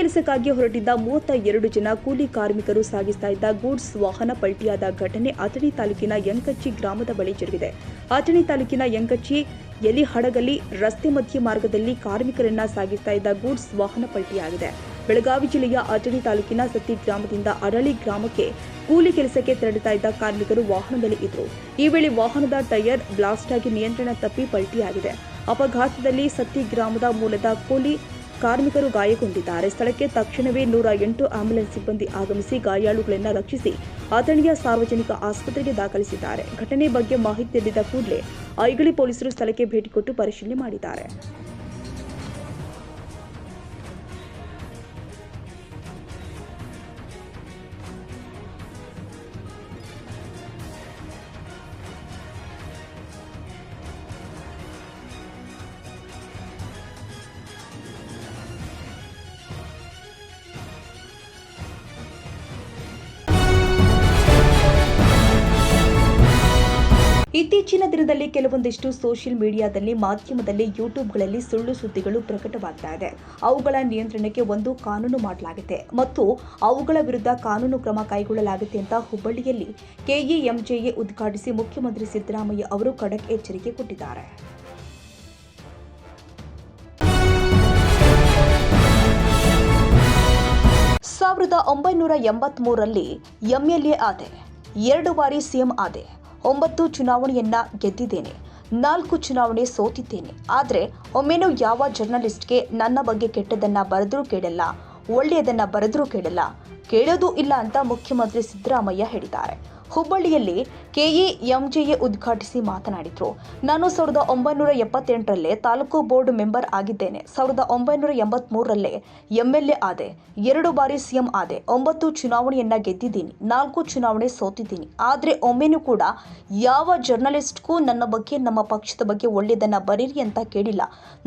ಕೆಲಸಕ್ಕಾಗಿ ಹೊರಟಿದ್ದ 32 ಜನ ಕೂಲಿ ಕಾರ್ಮಿಕರು ಸಾಗಿಸ್ತಾ ಇದ್ದ ಗೂಡ್ಸ್ ವಾಹನ ಪಲ್ಟಿಯಾದ ಘಟನೆ ಅಥಣಿ ತಾಲೂಕಿನ ಯಂಕಚ್ಚಿ ಗ್ರಾಮದ ಬಳಿ ಜರುಗಿದೆ. ಅಥಣಿ ತಾಲೂಕಿನ ಯಂಕಚ್ಚಿ ಯಲಿಹಡಗಲಿ ರಸ್ತೆ ಮಧ್ಯ ಮಾರ್ಗದಲ್ಲಿ ಕಾರ್ಮಿಕರನ್ನ ಸಾಗಿಸ್ತಾ ಇದ್ದ ಗೂಡ್ಸ್ ವಾಹನ ಪಲ್ಟಿಯಾಗಿದೆ. ಬೆಳಗಾವಿ ಜಿಲ್ಲೆಯ ಅಥಣಿ ತಾಲೂಕಿನ ಸತ್ತಿ ಗ್ರಾಮದಿಂದ ಅರಳಿ ಗ್ರಾಮಕ್ಕೆ ಕೂಲಿ ಕೆಲಸಕ್ಕೆ ತೆರಳುತ್ತಾ ಇದ್ದ ಕಾರ್ಮಿಕರು ವಾಹನದಲ್ಲಿ ಇದ್ದರು. ಈ ವೇಳೆ ವಾಹನದ ಟೈರ್ ಬ್ಲಾಸ್ಟ್ ಆಗಿ ನಿಯಂತ್ರಣ ತಪ್ಪಿ ಪಲ್ಟಿಯಾಗಿದೆ. ಅಪಘಾತದಲ್ಲಿ ಸತ್ತಿ ಗ್ರಾಮದ ಮೂಲದ ಕೂಲಿ ಕಾರ್ಮಿಕರು ಗಾಯಗೊಂಡಿದ್ದಾರೆ. ಸ್ಥಳಕ್ಕೆ ತಕ್ಷಣವೇ 108 ಆಂಬ್ಯುಲೆನ್ಸ್ ಸಿಬ್ಬಂದಿ ಆಗಮಿಸಿ ಗಾಯಾಳುಗಳನ್ನು ರಕ್ಷಿಸಿ ಅಥಣಿಯ ಸಾರ್ವಜನಿಕ ಆಸ್ಪತ್ರೆಗೆ ದಾಖಲಿಸಿದ್ದಾರೆ. ಘಟನೆ ಬಗ್ಗೆ ಮಾಹಿತಿ ನೀಡಿದ ಕೂಡಲೇ ಐಗಳಿ ಪೊಲೀಸರು ಸ್ಥಳಕ್ಕೆ ಭೇಟಿ ಕೊಟ್ಟು ಪರಿಶೀಲನೆ ಮಾಡಿದ್ದಾರೆ. ಇತ್ತೀಚಿನ ದಿನದಲ್ಲಿ ಕೆಲವೊಂದಿಷ್ಟು ಸೋಷಿಯಲ್ ಮೀಡಿಯಾದಲ್ಲಿ, ಮಾಧ್ಯಮದಲ್ಲಿ, ಯೂಟ್ಯೂಬ್ಗಳಲ್ಲಿ ಸುಳ್ಳು ಸುದ್ದಿಗಳು ಪ್ರಕಟವಾಗ್ತಾ ಇದೆ. ಅವುಗಳ ನಿಯಂತ್ರಣಕ್ಕೆ ಒಂದು ಕಾನೂನು ಮಾಡಲಾಗಿದೆ ಮತ್ತು ಅವುಗಳ ವಿರುದ್ಧ ಕಾನೂನು ಕ್ರಮ ಕೈಗೊಳ್ಳಲಾಗುತ್ತೆ ಅಂತ ಹುಬ್ಬಳ್ಳಿಯಲ್ಲಿ ಕೆಇಎಂಜೆಎ ಉದ್ಘಾಟಿಸಿ ಮುಖ್ಯಮಂತ್ರಿ ಸಿದ್ದರಾಮಯ್ಯ ಅವರು ಖಡಕ್ ಎಚ್ಚರಿಕೆ ಕೊಟ್ಟಿದ್ದಾರೆ. ಸಾವಿರದ 1983ರಲ್ಲಿ ಎಂಎಲ್ಎ ಆದೆ, 2 ಬಾರಿ ಸಿಎಂ ಆದೆ, 9 ಚುನಾವಣೆಯನ್ನ ಗೆದ್ದಿದ್ದೇನೆ, 4 ಚುನಾವಣೆ ಸೋತಿದ್ದೇನೆ. ಆದರೆ ಒಮ್ಮೆನೂ ಯಾವ ಜರ್ನಲಿಸ್ಟ್ಗೆ ನನ್ನ ಬಗ್ಗೆ ಕೆಟ್ಟದನ್ನ ಬರೆದ್ರೂ ಕೇಳಲ್ಲ, ಒಳ್ಳೆಯದನ್ನ ಬರೆದ್ರೂ ಕೇಳಲ್ಲ, ಕೇಳೋದೂ ಇಲ್ಲ ಅಂತ ಮುಖ್ಯಮಂತ್ರಿ ಸಿದ್ದರಾಮಯ್ಯ ಹೇಳಿದ್ದಾರೆ. ಹುಬ್ಬಳ್ಳಿಯಲ್ಲಿ ಕೆಇಎಂಜೆಎ ಉದ್ಘಾಟಿಸಿ ಮಾತನಾಡಿದರು. ನಾನು 1978ರಲ್ಲೇ ತಾಲೂಕು ಬೋರ್ಡ್ ಮೆಂಬರ್ ಆಗಿದ್ದೇನೆ. 1983ರಲ್ಲೇ ಎಂಎಲ್ಎ ಆದೆ, 2 ಬಾರಿ ಸಿಎಂ ಆದೆ, 9 ಚುನಾವಣೆಯನ್ನ ಗೆದ್ದಿದ್ದೀನಿ, 4 ಚುನಾವಣೆ ಸೋತಿದ್ದೀನಿ. ಆದರೆ ಒಮ್ಮೆನೂ ಕೂಡ ಯಾವ ಜರ್ನಲಿಸ್ಟ್ಗೂ ನನ್ನ ಬಗ್ಗೆ, ನಮ್ಮ ಪಕ್ಷದ ಬಗ್ಗೆ ಒಳ್ಳೆಯದನ್ನ ಬರೀರಿ ಅಂತ ಕೇಳಿಲ್ಲ,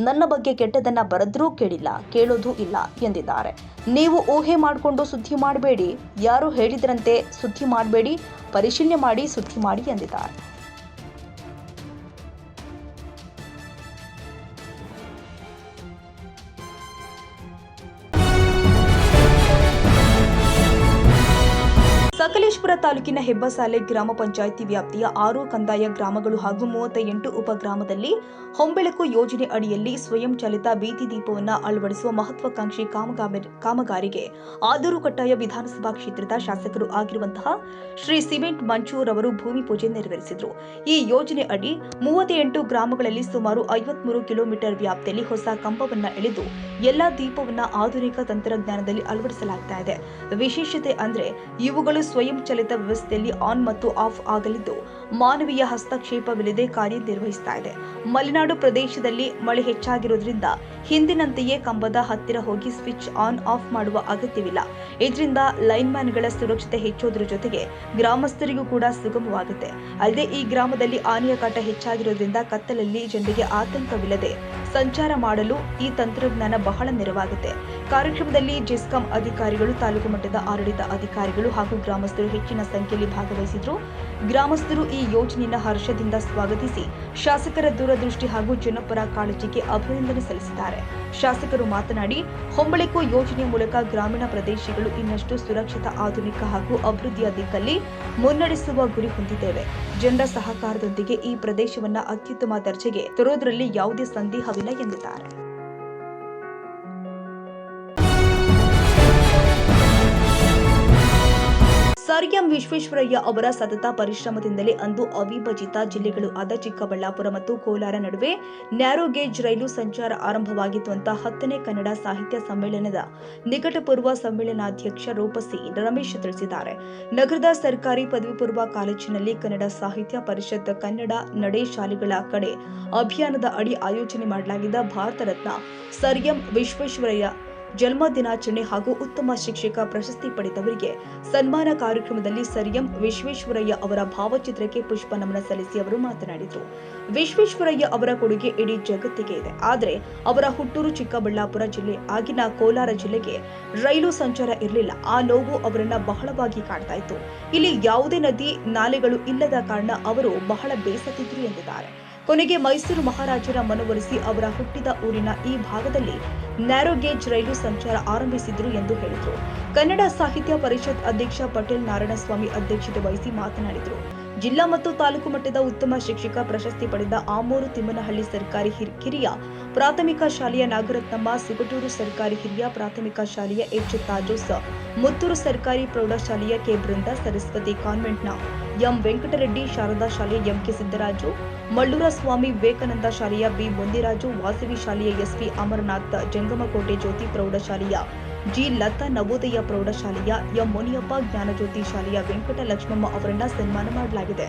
ನನ್ನ ಬಗ್ಗೆ ಕೆಟ್ಟದನ್ನ ಬರೆದ್ರೂ ಕೇಳಿಲ್ಲ, ಕೇಳೋದೂ ಇಲ್ಲ ಎಂದಿದ್ದಾರೆ. ನೀವು ಊಹೆ ಮಾಡಿಕೊಂಡು ಸುದ್ದಿ ಮಾಡಬೇಡಿ, ಯಾರು ಹೇಳಿದ್ರಂತೆ ಸುದ್ದಿ ಮಾಡಬೇಡಿ, ಪರಿಶೀಲನೆ ಮಾಡಿ ಸುದ್ದಿ ಮಾಡಿ ಎಂದಿದ್ದಾರೆ. ಸಕಲೇಶಪುರ ತಾಲೂಕಿನ ಹೆಬ್ಬಸಾಲೆ ಗ್ರಾಮ ಪಂಚಾಯಿತಿ ವ್ಯಾಪ್ತಿಯ 6 ಕಂದಾಯ ಗ್ರಾಮಗಳು ಹಾಗೂ 38 ಉಪಗ್ರಾಮದಲ್ಲಿ ಹೊಂಬೆಳಕು ಯೋಜನೆ ಅಡಿಯಲ್ಲಿ ಸ್ವಯಂ ಚಾಲಿತ ಬೀದಿ ದೀಪವನ್ನು ಅಳವಡಿಸುವ ಮಹತ್ವಾಕಾಂಕ್ಷಿ ಕಾಮಗಾರಿಗೆ ಆದೂರು ಕಟ್ಟಾಯ ವಿಧಾನಸಭಾ ಕ್ಷೇತ್ರದ ಶಾಸಕರು ಆಗಿರುವಂತಹ ಶ್ರೀ ಸಿಮೆಂಟ್ ಮಂಚೂರ್ ಅವರು ಭೂಮಿ ಪೂಜೆ ನೆರವೇರಿಸಿದರು. ಈ ಯೋಜನೆ ಅಡಿ 38 ಗ್ರಾಮಗಳಲ್ಲಿ ಸುಮಾರು 53 ಕಿಲೋಮೀಟರ್ ವ್ಯಾಪ್ತಿಯಲ್ಲಿ ಹೊಸ ಕಂಬವನ್ನು ಎಳೆದು ಎಲ್ಲಾ ದೀಪವನ್ನು ಆಧುನಿಕ ತಂತ್ರಜ್ಞಾನದಲ್ಲಿ ಅಳವಡಿಸಲಾಗ್ತಾ ಇದೆ. ವಿಶೇಷತೆ ಅಂದ್ರೆ ಇವುಗಳು ಸ್ವಯಂ ಚಾಲಿತ ವ್ಯವಸ್ಥೆಯಲ್ಲಿ ಆನ್ ಮತ್ತು ಆಫ್ ಆಗಲಿದ್ದು ಮಾನವೀಯ ಹಸ್ತಕ್ಷೇಪವಿಲ್ಲದೆ ಕಾರ್ಯನಿರ್ವಹಿಸ್ತಾ ಇದೆ. ಮಲೆನಾಡು ಪ್ರದೇಶದಲ್ಲಿ ಮಳೆ ಹೆಚ್ಚಾಗಿರುವುದರಿಂದ ಹಿಂದಿನಂತೆಯೇ ಕಂಬದ ಹತ್ತಿರ ಹೋಗಿ ಸ್ವಿಚ್ ಆನ್ ಆಫ್ ಮಾಡುವ ಅಗತ್ಯವಿಲ್ಲ. ಇದರಿಂದ ಲೈನ್ಮ್ಯಾನ್ಗಳ ಸುರಕ್ಷತೆ ಹೆಚ್ಚೋದ್ರ ಜೊತೆಗೆ ಗ್ರಾಮಸ್ಥರಿಗೂ ಕೂಡ ಸುಗಮವಾಗುತ್ತೆ. ಅಲ್ಲದೆ ಈ ಗ್ರಾಮದಲ್ಲಿ ಆನೆಯ ಕಾಟ ಹೆಚ್ಚಾಗಿರುವುದರಿಂದ ಕತ್ತಲಲ್ಲಿ ಜನರಿಗೆ ಆತಂಕವಿಲ್ಲದೆ ಸಂಚಾರ ಮಾಡಲು ಈ ತಂತ್ರಜ್ಞಾನ ಬಹಳ ನೆರವಾಗುತ್ತೆ. ಕಾರ್ಯಕ್ರಮದಲ್ಲಿ ಜೆಸ್ಕಾಂ ಅಧಿಕಾರಿಗಳು, ತಾಲೂಕು ಮಟ್ಟದ ಆಡಳಿತ ಅಧಿಕಾರಿಗಳು ಹಾಗೂ ಗ್ರಾಮಸ್ಥರು ಹೆಚ್ಚಿನ ಸಂಖ್ಯೆಯಲ್ಲಿ ಭಾಗವಹಿಸಿದ್ರು. ಗ್ರಾಮಸ್ಥರು ಈ ಯೋಜನೆಯನ್ನು ಹರ್ಷದಿಂದ ಸ್ವಾಗತಿಸಿ ಶಾಸಕರ ದೂರದೃಷ್ಟಿ ಹಾಗೂ ಜನಪರ ಕಾಳಜಿಗೆ ಅಭಿನಂದನೆ ಸಲ್ಲಿಸಿದ್ದಾರೆ. ಶಾಸಕರು ಮಾತನಾಡಿ, ಹೊಂಬೆಳಕು ಯೋಜನೆಯ ಮೂಲಕ ಗ್ರಾಮೀಣ ಪ್ರದೇಶಗಳು ಇನ್ನಷ್ಟು ಸುರಕ್ಷಿತ, ಆಧುನಿಕ ಹಾಗೂ ಅಭಿವೃದ್ಧಿಯ ದಿಕ್ಕಲ್ಲಿ ಮುನ್ನಡೆಸುವ ಗುರಿ ಹೊಂದಿದ್ದೇವೆ. ಜನರ ಸಹಕಾರದೊಂದಿಗೆ ಈ ಪ್ರದೇಶವನ್ನು ಅತ್ಯುತ್ತಮ ದರ್ಜೆಗೆ ತರುವುದರಲ್ಲಿ ಯಾವುದೇ ಸಂದೇಹವಿಲ್ಲ ಎಂದಿದ್ದಾರೆ. ಸರ್ ಎಂ ವಿಶ್ವೇಶ್ವರಯ್ಯ ಅವರ ಸತತ ಪರಿಶ್ರಮದಿಂದಲೇ ಅಂದು ಅವಿಭಜಿತ ಜಿಲ್ಲೆಗಳು ಆದ ಚಿಕ್ಕಬಳ್ಳಾಪುರ ಮತ್ತು ಕೋಲಾರ ನಡುವೆ ನ್ಯಾರೋ ಗೇಜ್ ರೈಲು ಸಂಚಾರ ಆರಂಭವಾಗಿತ್ತು ಅಂತ 10ನೇ ಕನ್ನಡ ಸಾಹಿತ್ಯ ಸಮ್ಮೇಳನದ ನಿಕಟಪೂರ್ವ ಸಮ್ಮೇಳನಾಧ್ಯಕ್ಷ ರೂಪಸಿ ರಮೇಶ್ ತಿಳಿಸಿದ್ದಾರೆ. ನಗರದ ಸರ್ಕಾರಿ ಪದವಿ ಪೂರ್ವ ಕಾಲೇಜಿನಲ್ಲಿ ಕನ್ನಡ ಸಾಹಿತ್ಯ ಪರಿಷತ್ ಕನ್ನಡ ನಡೆ ಶಾಲೆಗಳ ಕಡೆ ಅಭಿಯಾನದ ಅಡಿ ಆಯೋಜನೆ ಮಾಡಲಾಗಿದ್ದ ಭಾರತ ರತ್ನ ಸರ್ ಎಂ ವಿಶ್ವೇಶ್ವರಯ್ಯ ಜನ್ಮ ದಿನಾಚರಣೆ ಹಾಗೂ ಉತ್ತಮ ಶಿಕ್ಷಕ ಪ್ರಶಸ್ತಿ ಪಡೆದವರಿಗೆ ಸನ್ಮಾನ ಕಾರ್ಯಕ್ರಮದಲ್ಲಿ ಸರ್ ಎಂ ವಿಶ್ವೇಶ್ವರಯ್ಯ ಅವರ ಭಾವಚಿತ್ರಕ್ಕೆ ಪುಷ್ಪ ನಮನ ಸಲ್ಲಿಸಿ ಅವರು ಮಾತನಾಡಿದರು. ವಿಶ್ವೇಶ್ವರಯ್ಯ ಅವರ ಕೊಡುಗೆ ಇಡೀ ಜಗತ್ತಿಗೆ ಇದೆ. ಆದರೆ ಅವರ ಹುಟ್ಟೂರು ಚಿಕ್ಕಬಳ್ಳಾಪುರ ಜಿಲ್ಲೆ, ಆಗಿನ ಕೋಲಾರ ಜಿಲ್ಲೆಗೆ ರೈಲು ಸಂಚಾರ ಇರಲಿಲ್ಲ. ಆ ನೋವು ಅವರನ್ನ ಬಹಳವಾಗಿ ಕಾಡ್ತಾ ಇತ್ತು. ಇಲ್ಲಿ ಯಾವುದೇ ನದಿ ನಾಲೆಗಳು ಇಲ್ಲದ ಕಾರಣ ಅವರು ಬಹಳ ಬೇಸತ್ತಿದ್ರು ಎಂದಿದ್ದಾರೆ. ಕೊನೆಗೆ ಮೈಸೂರು ಮಹಾರಾಜರ ಮನವೊಲಿಸಿ ಅವರ ಹುಟ್ಟಿದ ಊರಿನ ಈ ಭಾಗದಲ್ಲಿ ನ್ಯಾರೋ ಗೇಜ್ ರೈಲು ಸಂಚಾರ ಆರಂಭಿಸಿದ್ರು ಎಂದು ಹೇಳಿದರು. ಕನ್ನಡ ಸಾಹಿತ್ಯ ಪರಿಷತ್ ಅಧ್ಯಕ್ಷ ಪಟೇಲ್ ನಾರಾಯಣಸ್ವಾಮಿ ಅಧ್ಯಕ್ಷತೆ ವಹಿಸಿ ಮಾತನಾಡಿದರು. ಜಿಲ್ಲಾ ಮತ್ತು ತಾಲೂಕು ಮಟ್ಟದ ಉತ್ತಮ ಶಿಕ್ಷಕ ಪ್ರಶಸ್ತಿ ಪಡೆದ ಆಮೂರು ತಿಮ್ಮನಹಳ್ಳಿ ಸರ್ಕಾರಿ ಕಿರಿಯ ಪ್ರಾಥಮಿಕ ಶಾಲೆಯ ನಾಗರತ್ನಮ್ಮ, ಸುಗಟೂರು ಸರ್ಕಾರಿ ಹಿರಿಯ ಪ್ರಾಥಮಿಕ ಶಾಲೆಯ ಎಚ್ ತಾಜೋಸ್, ಮುತ್ತೂರು ಸರ್ಕಾರಿ ಪ್ರೌಢಶಾಲೆಯ ಕೆ ಬೃಂದ, ಸರಸ್ವತಿ ಕಾನ್ವೆಂಟ್ನ ಎಂ ವೆಂಕಟರೆಡ್ಡಿ, ಶಾರದಾ ಶಾಲೆಯ ಎಂಕೆ ಸಿದ್ದರಾಜು, ಮಳ್ಳೂರ ಸ್ವಾಮಿ ವಿವೇಕಾನಂದ ಶಾಲೆಯ ಬಿ ಮೊಂದಿರಾಜು, ವಾಸವಿ ಶಾಲೆಯ ಎಸ್ವಿ ಅಮರನಾಥ್, ಜಂಗಮಕೋಟೆ ಜ್ಯೋತಿ ಪ್ರೌಢಶಾಲೆಯ ಜಿ ಲತಾ, ನವೋದಯ ಪ್ರೌಢಶಾಲೆಯ ಎಂ ಮುನಿಯಪ್ಪ, ಜ್ಞಾನಜ್ಯೋತಿ ಶಾಲೆಯ ವೆಂಕಟ ಲಕ್ಷ್ಮಮ್ಮ ಅವರನ್ನ ಸನ್ಮಾನ ಮಾಡಲಾಗಿದೆ.